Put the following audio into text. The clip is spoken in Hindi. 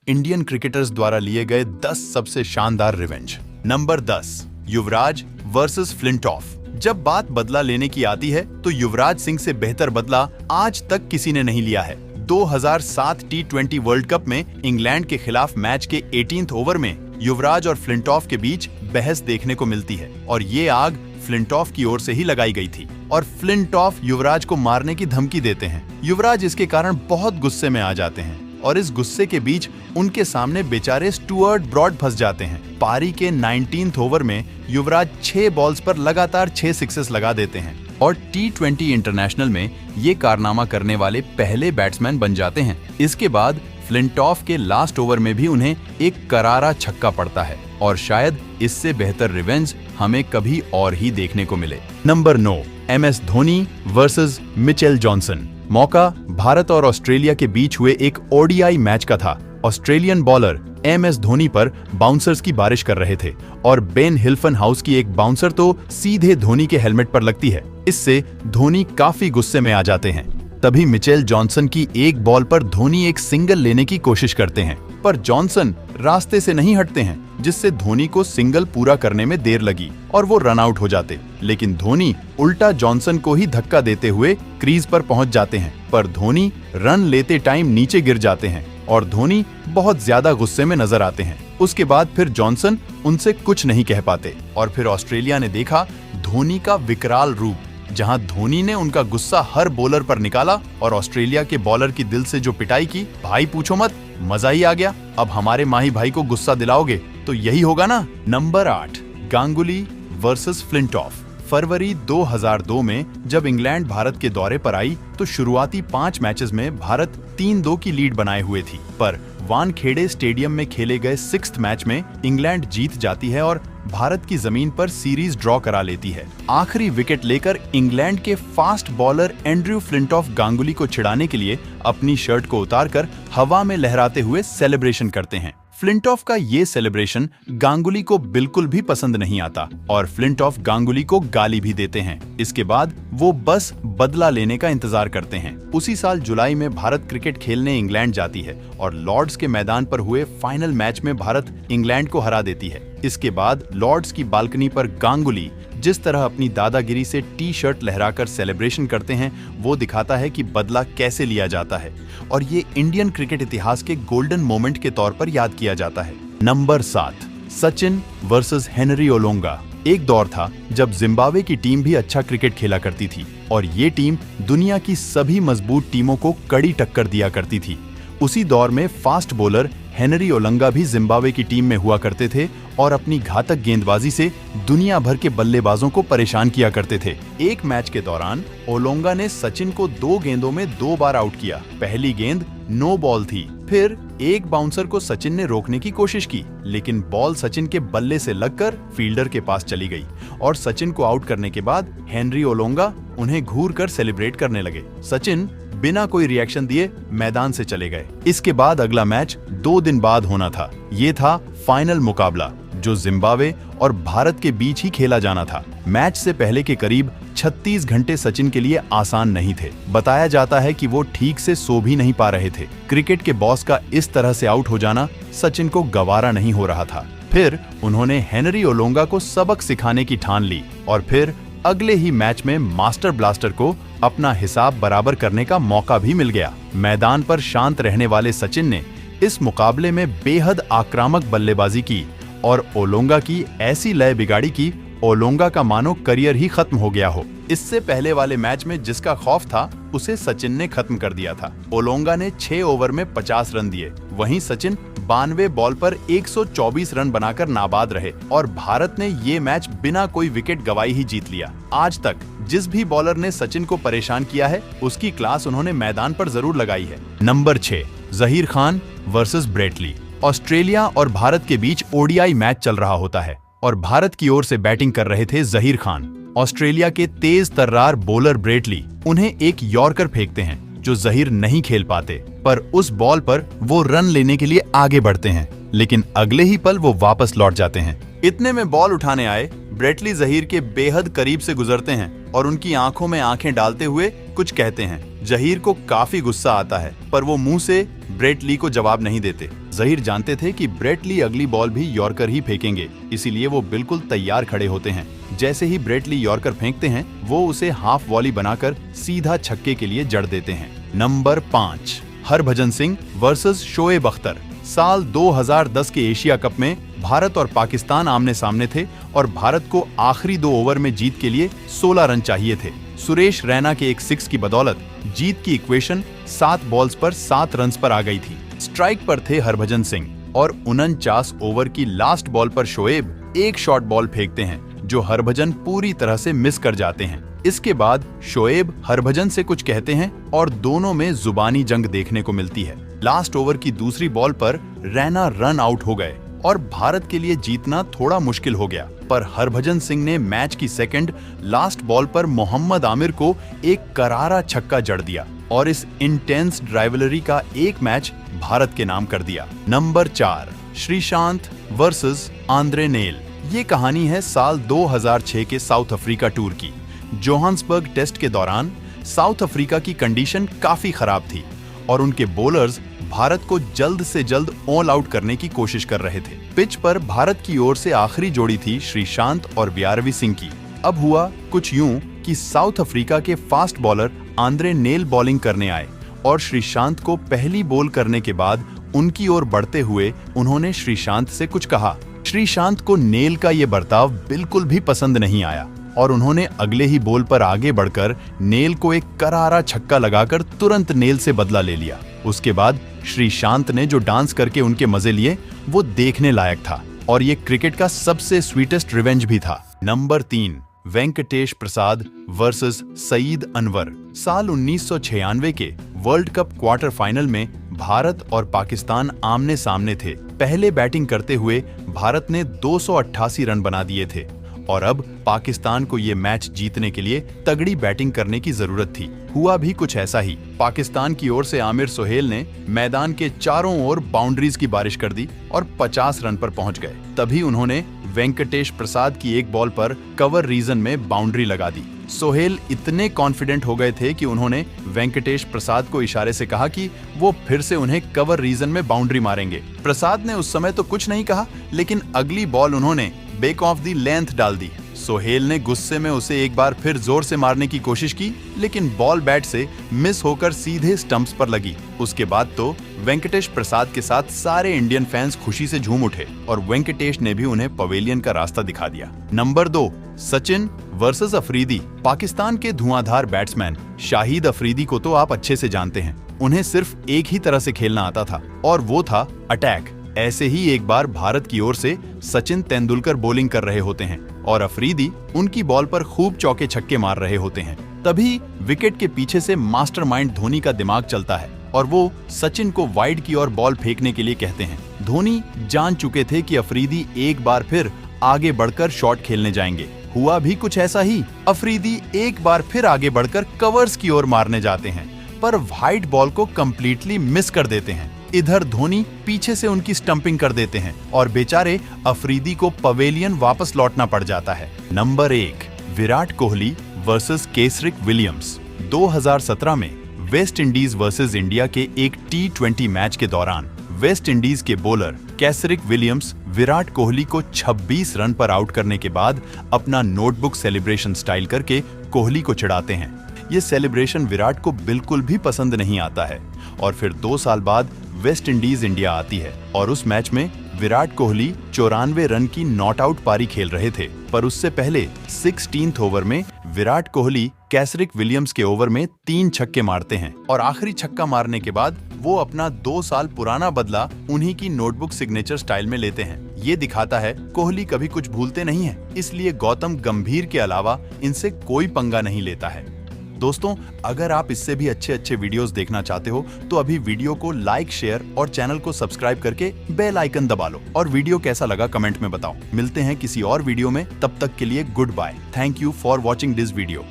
इंडियन क्रिकेटर्स द्वारा लिए गए 10 सबसे शानदार रिवेंज। नंबर 10, युवराज वर्सेस फ्लिंटॉफ। जब बात बदला लेने की आती है तो युवराज सिंह से बेहतर बदला आज तक किसी ने नहीं लिया है। 2007 T20 वर्ल्ड कप में इंग्लैंड के खिलाफ मैच के 18th ओवर में युवराज और फ्लिंटॉफ के बीच बहस देखने को मिलती है और ये आग फ्लिंटॉफ की ओर से ही लगाई गई थी और फ्लिंटॉफ युवराज को मारने की धमकी देते हैं। युवराज इसके कारण बहुत गुस्से में आ जाते हैं और इस गुस्से के बीच उनके सामने बेचारे स्टुअर्ट ब्रॉड फंस जाते हैं। पारी के 19th ओवर में युवराज 6 बॉल्स पर लगातार 6 सिक्सेस लगा देते हैं और T20 इंटरनेशनल में ये कारनामा करने वाले पहले बैट्समैन बन जाते हैं। इसके बाद फ्लिंटॉफ के लास्ट ओवर में भी उन्हें एक करारा छक्का पड़ता है और शायद इससे बेहतर रिवेंज हमें कभी और ही देखने को मिले। Number 9, MS Dhoni versus Mitchell Johnson. मौका भारत और ऑस्ट्रेलिया के बीच हुए एक ODI मैच का था। ऑस्ट्रेलियन बॉलर MS धोनी पर बाउंसर्स की बारिश कर रहे थे और बेन हिल्फन हाउस की एक बाउंसर तो सीधे धोनी के हेलमेट पर लगती है। इससे धोनी काफी गुस्से में आ जाते हैं। तभी मिचेल जॉनसन की एक बॉल पर धोनी एक सिंगल लेने की कोशिश करते हैं, पर जॉनसन रास्ते से नहीं हटते हैं, जिससे धोनी को सिंगल पूरा करने में देर लगी और वो रन आउट हो जाते। लेकिन धोनी उल्टा जॉनसन को ही धक्का देते हुए क्रीज पर पहुंच जाते हैं, पर धोनी रन लेते टाइम नीचे गिर जाते हैं और धोनी बहुत ज्यादा गुस्से में नजर आते हैं। उसके बाद फिर जॉनसन उनसे कुछ नहीं कह पाते और फिर ऑस्ट्रेलिया ने देखा धोनी का विकराल रूप, जहां धोनी ने उनका गुस्सा हर बॉलर पर निकाला और ऑस्ट्रेलिया के बॉलर की दिल से जो पिटाई की, भाई पूछो मत, मजा ही आ गया। अब हमारे माही भाई को गुस्सा दिलाओगे तो यही होगा ना। Number 8, Ganguly versus Flintoff. फरवरी 2002 में जब इंग्लैंड भारत के दौरे पर आई तो शुरुआती 5 मैचेस में भारत 3-2 की लीड बनाए हुए थी, पर वानखेड़े स्टेडियम में खेले गए 6th मैच में इंग्लैंड जीत जाती है और भारत की जमीन पर सीरीज ड्रॉ करा लेती है। आखिरी विकेट लेकर इंग्लैंड के fast bowler Andrew Flintoff Ganguly को छिड़ाने के लिए अपनी शर्ट को उतारकर हवा में लहराते हुए सेलिब्रेशन करते हैं। फ्लिंटॉफ का ये सेलिब्रेशन गांगुली को बिल्कुल भी पसंद नहीं आता और फ्लिंटॉफ गांगुली को गाली भी देते हैं। इसके बाद वो बस बदला लेने का इंतजार करते हैं। उसी साल जुलाई में भारत क्रिकेट खेलने इंग्लैंड जाती है और लॉर्ड्स के मैदान पर हुए फाइनल मैच में भारत इंग्लैंड को हरा देती है। इसके बाद लॉर्ड्स की बालकनी पर गांगुली जिस तरह अपनी दादागिरी से टी-शर्ट लहराकर सेलिब्रेशन करते हैं, वो दिखाता है कि बदला कैसे लिया जाता है और ये इंडियन क्रिकेट इतिहास के गोल्डन मोमेंट के तौर पर याद किया जाता है। Number 7, Sachin versus Henry Olonga. एक दौर था जब जिम्बाब्वे की टीम भी अच्छा क्रिकेट खेला करती थी और ये टीम दुनिया की सभी मजबूत टीमों को कड़ी टक्कर दिया करती थी। उसी दौर में फास्ट बॉलर हेनरी ओलोंगा भी जिम्बाब्वे की टीम में हुआ करते थे और अपनी घातक गेंदबाजी से दुनिया भर के बल्लेबाजों को परेशान किया करते थे। एक मैच के दौरान ओलोंगा ने सचिन को 2 गेंदों में 2 बार आउट किया। पहली गेंद नो बॉल थी, फिर एक बाउंसर को सचिन ने रोकने की कोशिश की, लेकिन बॉल सचिन के बल्ले से लगकर फील्डर के पास चली गई और सचिन को आउट करने के बाद हेनरी ओलोंगा उन्हें घूर कर सेलिब्रेट करने लगे। सचिन बिना कोई रिएक्शन दिए मैदान से चले गए। इसके बाद अगला मैच 2 दिन बाद होना था। ये था फाइनल मुकाबला जो जिम्बाब्वे और भारत के बीच ही खेला जाना था। मैच से पहले के करीब 36 घंटे सचिन के लिए आसान नहीं थे। बताया जाता है कि वो ठीक से सो भी नहीं पा रहे थे। क्रिकेट के बॉस का इस तरह से आउट हो जाना सचिन को गवारा नहीं हो रहा था। फिर उन्होंने हेनरी ओलोंगा को सबक सिखाने की ठान ली और फिर अगले ही मैच में मास्टर ब्लास्टर को अपना हिसाब बराबर करने का मौका भी मिल गया। मैदान पर शांत रहने वाले सचिन ने इस मुकाबले में बेहद आक्रामक बल्लेबाजी की और ओलोंगा की ऐसी लय बिगाड़ी कि ओलोंगा का मानो करियर ही खत्म हो गया हो। इससे पहले वाले मैच में जिसका खौफ था उसे सचिन ने खत्म कर दिया था। ओलोंगा ने 6 ओवर में 50 रन दिए, वहीं सचिन 92 बॉल पर 124 रन बनाकर नाबाद रहे और भारत ने ये मैच बिना कोई विकेट गवाई ही जीत लिया। आज तक जिस भी बॉलर ने सचिन को परेशान किया है उसकी क्लास उन्होंने मैदान पर जरूर लगाई है। Number 6, Zaheer Khan versus Brett Lee. Australia और भारत के बीच ODI मैच चल रहा होता है और भारत की ओर से बैटिंग कर रहे थे जहीर खान। ऑस्ट्रेलिया के तेज तर्रार बॉलर ब्रेट ली उन्हें एक यॉर्कर फेंकते हैं जो जहीर नहीं खेल पाते, पर उस बॉल पर वो रन लेने के लिए आगे बढ़ते हैं, लेकिन अगले ही पल वो वापस लौट जाते हैं। इतने में बॉल उठाने आए ब्रेटली जहीर के बेहद करीब से गुजरते हैं और उनकी आंखों में आंखें डालते हुए कुछ कहते हैं। जहीर को काफी गुस्सा आता है, पर वो मुंह से ब्रेट ली को जवाब नहीं देते। जहीर जानते थे कि ब्रेट ली अगली बॉल भी यॉर्कर ही फेंकेंगे, इसीलिए वो बिल्कुल तैयार खड़े होते हैं। जैसे ही ब्रेट ली यॉर्कर फेंकते हैं, वो उसे हाफ वॉली बनाकर सीधा छक्के के लिए जड़ देते हैं। Number 5, Harbhajan Singh versus Shoaib Akhtar. साल 2010 के एशिया कप में भारत और पाकिस्तान आमने सामने थे और भारत को आखिरी 2 ओवर में जीत के लिए 16 रन चाहिए थे। सुरेश रैना के एक 6 की बदौलत जीत की इक्वेशन 7 बॉल्स पर 7 रन पर आ गई थी। स्ट्राइक पर थे हरभजन सिंह और 49 ओवर की लास्ट बॉल पर शोएब एक शॉर्ट बॉल फेंकते हैं जो हरभजन पूरी तरह से मिस कर जाते हैं। इसके बाद शोएब हरभजन से कुछ कहते हैं और दोनों में जुबानी जंग देखने को मिलती है। लास्ट ओवर की दूसरी बॉल पर रैना रन आउट हो गए और भारत के लिए जीतना थोड़ा मुश्किल हो गया, पर हरभजन सिंह ने मैच की सेकंड लास्ट बॉल पर मोहम्मद आमिर को एक करारा छक्का जड़ दिया और इस इंटेंस राइवलरी का एक मैच भारत के नाम कर दिया। Number 4, Sreesanth versus Andre nail. ये कहानी है साल 2006 के साउथ अफ्रीका टूर की। जोहान्सबर्ग टेस्ट के दौरान साउथ अफ्रीका की कंडीशन काफी खराब थी और उनके बॉलर्स भारत को जल्द से जल्द ऑल आउट करने की कोशिश कर रहे थे। पिच पर भारत की ओर से आखिरी जोड़ी थी श्रीशांत और व्यारवी सिंह की। अब हुआ कुछ यूं कि साउथ अफ्रीका के fast bowler Andre nail bowling करने आए और श्रीशांत को पहली बॉल करने के बाद उनकी ओर बढ़ते हुए उन्होंने श्रीशांत से कुछ कहा। श्रीशांत को नेल का ये बर्ताव बिल्कुल भी पसंद नहीं आया और उन्होंने अगले ही बॉल पर आगे बढ़कर नेल को एक करारा छक्का लगाकर तुरंत नेल से बदला ले लिया। उसके बाद श्रीशांत ने जो डांस करके उनके मजे लिए वो देखने लायक था और ये क्रिकेट का सबसे स्वीटेस्ट रिवेंज भी था। नंबर 3, वेंकटेश प्रसाद वर्सेस सईद अनवर। साल 1996 के वर्ल्ड कप क्वार्टर फाइनल में भारत और पाकिस्तान आमने सामने थे। पहले बैटिंग करते हुए भारत ने 288 रन बना दिए थे और अब पाकिस्तान को ये मैच जीतने के लिए तगड़ी बैटिंग करने की जरूरत थी। हुआ भी कुछ ऐसा ही। पाकिस्तान की ओर से आमिर सोहेल ने मैदान के चारों ओर बाउंड्रीज की बारिश कर दी और 50 रन पर पहुंच गए। तभी उन्होंने वेंकटेश प्रसाद की एक बॉल पर कवर रीजन में बाउंड्री लगा दी। सोहेल इतने कॉन्फिडेंट हो गए थे कि उन्होंने वेंकटेश प्रसाद को इशारे से कहा कि वो फिर से उन्हें कवर रीजन में बाउंड्री मारेंगे। प्रसाद ने उस समय तो कुछ नहीं कहा, लेकिन अगली बॉल उन्होंने बैक ऑफ दी लेंथ डाल दी। सोहेल ने गुस्से में उसे एक बार फिर जोर से मारने की कोशिश की, लेकिन बॉल बैट से मिस होकर सीधे स्टंप्स पर लगी। उसके बाद तो वेंकटेश प्रसाद के साथ सारे इंडियन फैंस खुशी से झूम उठे और वेंकटेश ने भी उन्हें पवेलियन का रास्ता दिखा दिया। Number 2, Sachin versus Afridi. पाकिस्तान के धुआंधार बैट्समैन शाहिद अफरीदी को तो आप अच्छे से जानते हैं। उन्हें सिर्फ एक ही तरह से खेलना आता था और वो था अटैक। ऐसे ही एक बार भारत की ओर से सचिन तेंदुलकर बॉलिंग कर रहे होते हैं और अफरीदी उनकी बॉल पर खूब चौके छक्के मार रहे होते हैं। तभी विकेट के पीछे से मास्टरमाइंड धोनी का दिमाग चलता है और वो सचिन को वाइड की ओर बॉल फेंकने के लिए कहते हैं। धोनी जान चुके थे कि अफरीदी एक बार फिर आगे बढ़कर शॉट खेलने जाएंगे। हुआ भी कुछ ऐसा ही। अफरीदी एक बार फिर आगे बढ़कर कवर्स की ओर मारने जाते हैं, पर वाइड बॉल को कंप्लीटली मिस कर देते हैं। इधर धोनी पीछे से उनकी स्टंपिंग कर देते हैं और बेचारे अफरीदी को पवेलियन वापस लौटना पड़ जाता है। Number 1, Virat Kohli versus Kesrick Williams. 2017 में वेस्ट इंडीज वर्सेस इंडिया के एक T20 मैच के दौरान वेस्ट इंडीज के बॉलर केसरिक विलियम्स विराट कोहली को 26 रन पर आउट करने के बाद अपना नोटबुक सेलिब्रेशन स्टाइल करके कोहली को चिढ़ाते हैं। ये सेलिब्रेशन विराट को बिल्कुल भी पसंद नहीं आता है और फिर 2 साल बाद वेस्ट इंडीज इंडिया आती है और उस मैच में विराट कोहली 94 रन की नॉट आउट पारी खेल रहे थे, पर उससे पहले 16th ओवर में विराट कोहली केसरिक विलियम्स के ओवर में 3 छक्के मारते हैं और आखिरी छक्का मारने के बाद वो अपना 2 साल पुराना बदला उन्हीं की नोटबुक सिग्नेचर स्टाइल में लेते हैं। ये दिखाता है कोहली कभी कुछ भूलते नहीं है, इसलिए गौतम गंभीर के अलावा इनसे कोई पंगा नहीं लेता है। दोस्तों, अगर आप इससे भी अच्छे वीडियोस देखना चाहते हो तो अभी वीडियो को लाइक, शेयर और चैनल को सब्सक्राइब करके बेल आइकन दबा लो और वीडियो कैसा लगा कमेंट में बताओ। मिलते हैं किसी और वीडियो में, तब तक के लिए goodbye. Thank you for watching this video.